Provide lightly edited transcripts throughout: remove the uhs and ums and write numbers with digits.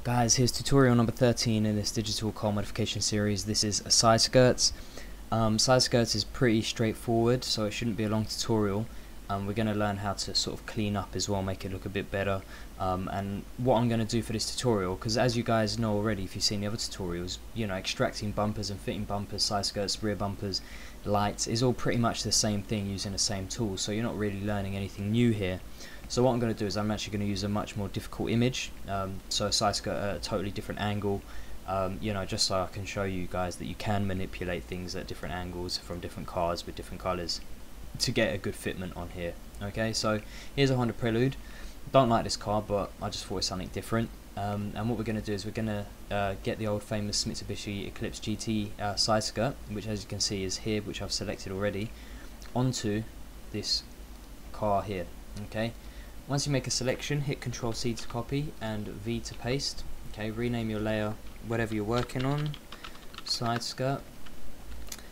Guys, here's tutorial number 13 in this digital car modification series. This is a Sideskirts. Sideskirts is pretty straightforward, so it shouldn't be a long tutorial. We're going to learn how to sort of clean up as well, make it look a bit better. And what I'm going to do for this tutorial, because as you guys know already if you've seen the other tutorials, you know, extracting bumpers and fitting bumpers, side skirts, rear bumpers, lights is all pretty much the same thing using the same tool, so you're not really learning anything new here. So what I'm going to do is I'm actually going to use a much more difficult image, so a side skirt at a totally different angle, you know, just so I can show you guys that you can manipulate things at different angles from different cars with different colours to get a good fitment on here. Okay, so here's a Honda Prelude. Don't like this car, but I just thought it's something different. And what we're going to do is we're going to get the old famous Mitsubishi Eclipse GT side skirt, which as you can see is here, which I've selected already, onto this car here. Okay, once you make a selection, hit Control C to copy and V to paste. Okay, rename your layer whatever you're working on, side skirt.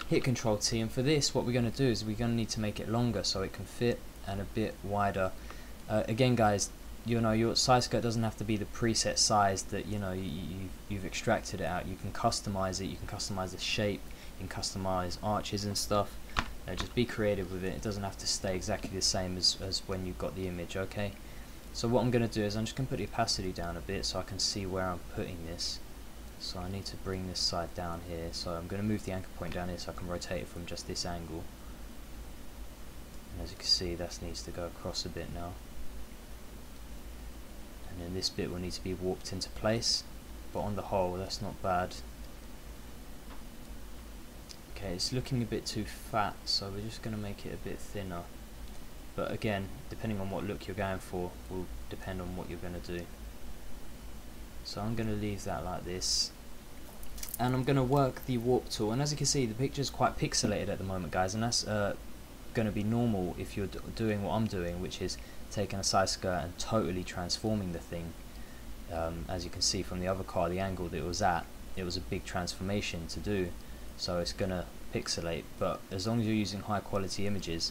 Hit Control T, and for this what we're going to do is we're going to need to make it longer so it can fit and a bit wider. Again guys, you know, your side skirt doesn't have to be the preset size that you know you've extracted it out. You can customize it, you can customize the shape, you can customize arches and stuff. Just be creative with it. It doesn't have to stay exactly the same as when you've got the image. Okay, so what I'm going to do is I'm just going to put the opacity down a bit so I can see where I'm putting this. So I need to bring this side down here, so I'm going to move the anchor point down here so I can rotate it from just this angle. And as you can see, that needs to go across a bit now, and then this bit will need to be warped into place, but on the whole that's not bad. Okay, it's looking a bit too fat, so we're just going to make it a bit thinner, but again, depending on what look you're going for will depend on what you're going to do. So I'm going to leave that like this, and I'm going to work the warp tool, and as you can see the picture is quite pixelated at the moment guys, and that's going to be normal if you're doing what I'm doing, which is taking a side skirt and totally transforming the thing. As you can see from the other car, the angle that it was at, it was a big transformation to do, so it's going to pixelate, but as long as you're using high quality images,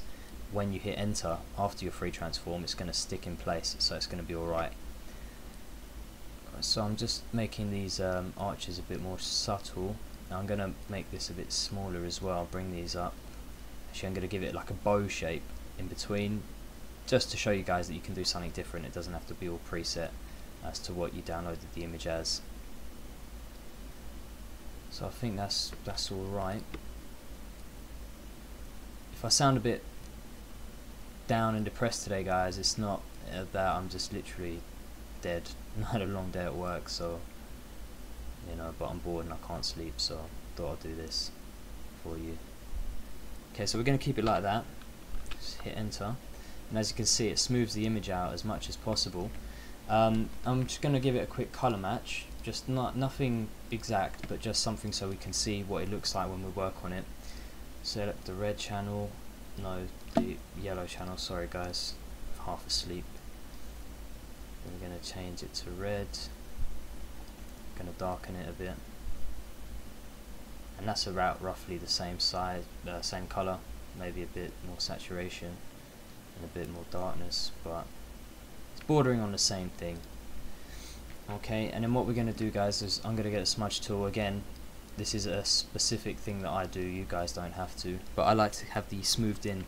when you hit enter after your free transform, it's going to stick in place, so it's going to be alright. So I'm just making these arches a bit more subtle. Now I'm going to make this a bit smaller as well, bring these up. Actually I'm going to give it like a bow shape in between, just to show you guys that you can do something different. It doesn't have to be all preset as to what you downloaded the image as. So I think that's alright. If I sound a bit down and depressed today guys, it's not that, I'm just literally dead. I had a long day at work, so you know, but I'm bored and I can't sleep, so I thought I'd do this for you. Okay, so we're going to keep it like that. Just hit enter, and as you can see it smooths the image out as much as possible. I'm just going to give it a quick colour match, just nothing exact, but just something so we can see what it looks like when we work on it. Select the red channel, no, the yellow channel, sorry guys, I'm half asleep. We're going to change it to red, going to darken it a bit, and that's about roughly the same size, same colour, maybe a bit more saturation and a bit more darkness, but it's bordering on the same thing. Okay, and then what we're going to do guys is I'm going to get a smudge tool. Again, this is a specific thing that I do, you guys don't have to, but I like to have the smoothed in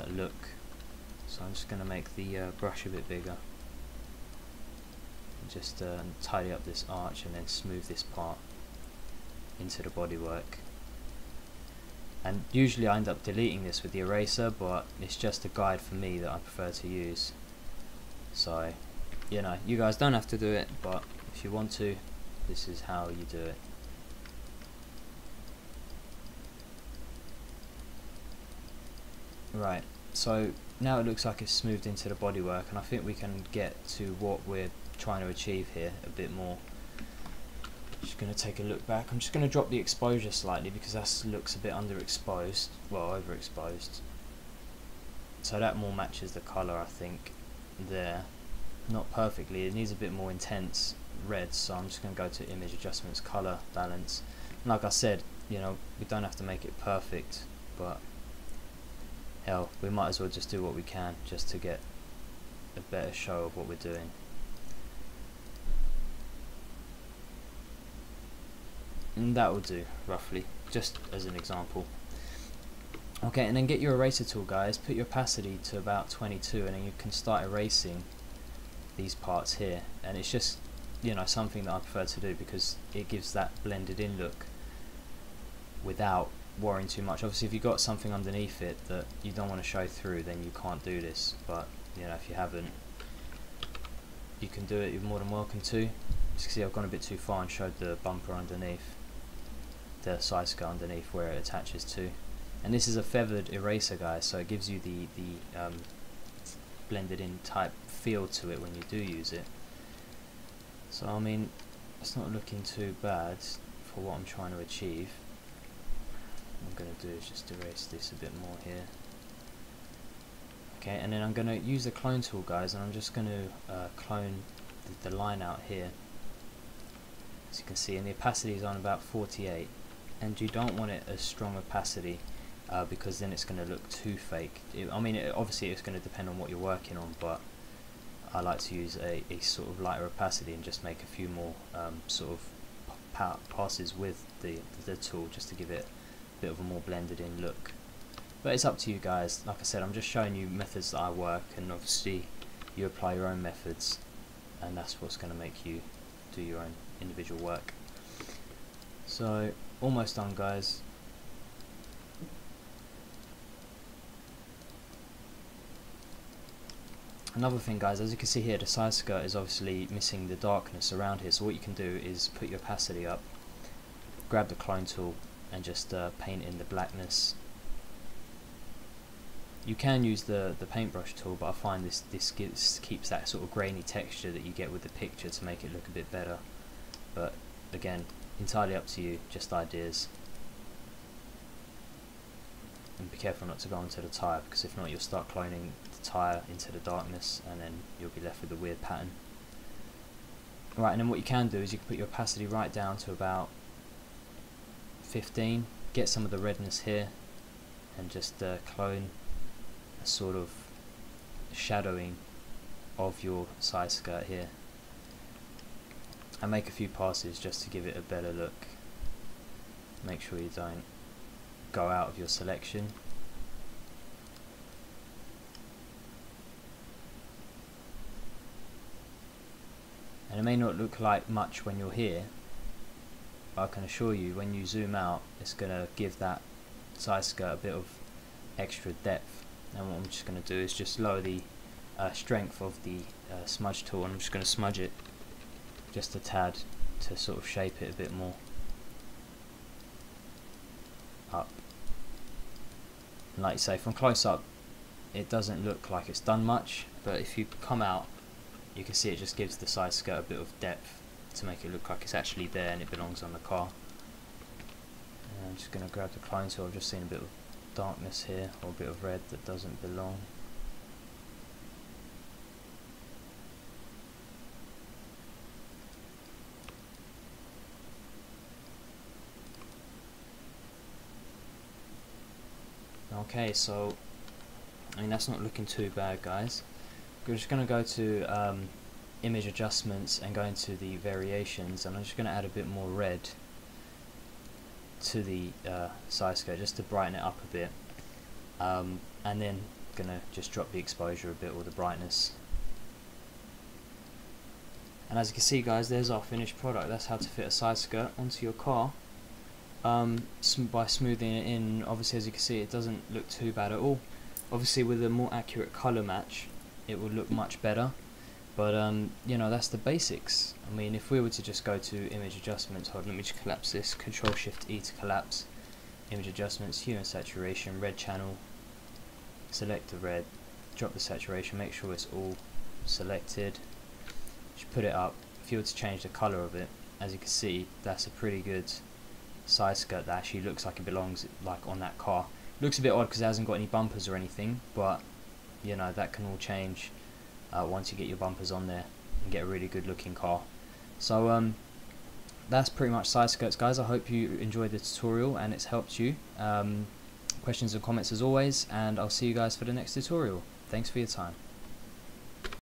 look, so I'm just going to make the brush a bit bigger. Just tidy up this arch and then smooth this part into the bodywork. And usually I end up deleting this with the eraser, but it's just a guide for me that I prefer to use. So, you know, you guys don't have to do it, but if you want to, this is how you do it. Right, so now it looks like it's smoothed into the bodywork, and I think we can get to what we're trying to achieve here a bit more. Just going to take a look back. I'm just going to drop the exposure slightly because that looks a bit underexposed, well, overexposed, so that more matches the colour I think there. Not perfectly, it needs a bit more intense red, so I'm just going to go to image adjustments, colour balance, and like I said, you know, we don't have to make it perfect, but hell, we might as well just do what we can just to get a better show of what we're doing. And that will do, roughly, just as an example. Okay, and then get your eraser tool, guys, put your opacity to about 22, and then you can start erasing these parts here. And it's just, you know, something that I prefer to do because it gives that blended in look without worrying too much. Obviously, if you've got something underneath it that you don't want to show through, then you can't do this, but you know, if you haven't, you can do it. You're more than welcome to. Just see, I've gone a bit too far and showed the bumper underneath, the side skirt underneath where it attaches to. And this is a feathered eraser, guys, so it gives you the blended in type feel to it when you do use it. So I mean, it's not looking too bad for what I'm trying to achieve. What I'm going to do is just erase this a bit more here. Okay, and then I'm going to use the clone tool, guys, and I'm just going to clone the line out here. As you can see, and the opacity is on about 48, and you don't want it as strong opacity because then it's going to look too fake. I mean, obviously it's going to depend on what you're working on, but I like to use a sort of lighter opacity and just make a few more sort of passes with the tool just to give it a bit of a more blended in look. But it's up to you guys. Like I said, I'm just showing you methods that I work, and obviously you apply your own methods, and that's what's going to make you do your own individual work. So almost done, guys. Another thing, guys, as you can see here, the side skirt is obviously missing the darkness around here, so what you can do is put your opacity up, grab the clone tool and just paint in the blackness. You can use the paintbrush tool, but I find this keeps that sort of grainy texture that you get with the picture to make it look a bit better. But again, entirely up to you, just ideas. And be careful not to go onto the tyre, because if not you'll start cloning the tyre into the darkness and then you'll be left with a weird pattern. Right, and then what you can do is you can put your opacity right down to about 15, get some of the redness here, and just clone a sort of shadowing of your side skirt here, and make a few passes just to give it a better look. Make sure you don't go out of your selection. And it may not look like much when you're here, but I can assure you when you zoom out it's going to give that side skirt a bit of extra depth. And what I'm just going to do is just lower the strength of the smudge tool, and I'm just going to smudge it just a tad to sort of shape it a bit more up. And like you say, from close up it doesn't look like it's done much, but if you come out you can see it just gives the side skirt a bit of depth to make it look like it's actually there and it belongs on the car. And I'm just going to grab the clone tool. I've just seen a bit of darkness here, or a bit of red that doesn't belong. Okay, so I mean that's not looking too bad, guys. We're just going to go to image adjustments and go into the variations, and I'm just going to add a bit more red to the side skirt just to brighten it up a bit, and then going to just drop the exposure a bit, or the brightness. And as you can see, guys, there's our finished product. That's how to fit a side skirt onto your car by smoothing it in. Obviously, as you can see, it doesn't look too bad at all. Obviously, with a more accurate colour match it will look much better, but you know, that's the basics. I mean, if we were to just go to image adjustments, hold on, let me just collapse this, Control Shift E to collapse, image adjustments, hue and saturation, red channel, select the red, drop the saturation, make sure it's all selected, just put it up. If you were to change the colour of it, as you can see, that's a pretty good side skirt that actually looks like it belongs like on that car. It looks a bit odd because it hasn't got any bumpers or anything, but you know, that can all change once you get your bumpers on there and get a really good looking car. So that's pretty much side skirts, guys. I hope you enjoyed the tutorial and it's helped you. Questions and comments as always, and I'll see you guys for the next tutorial. Thanks for your time.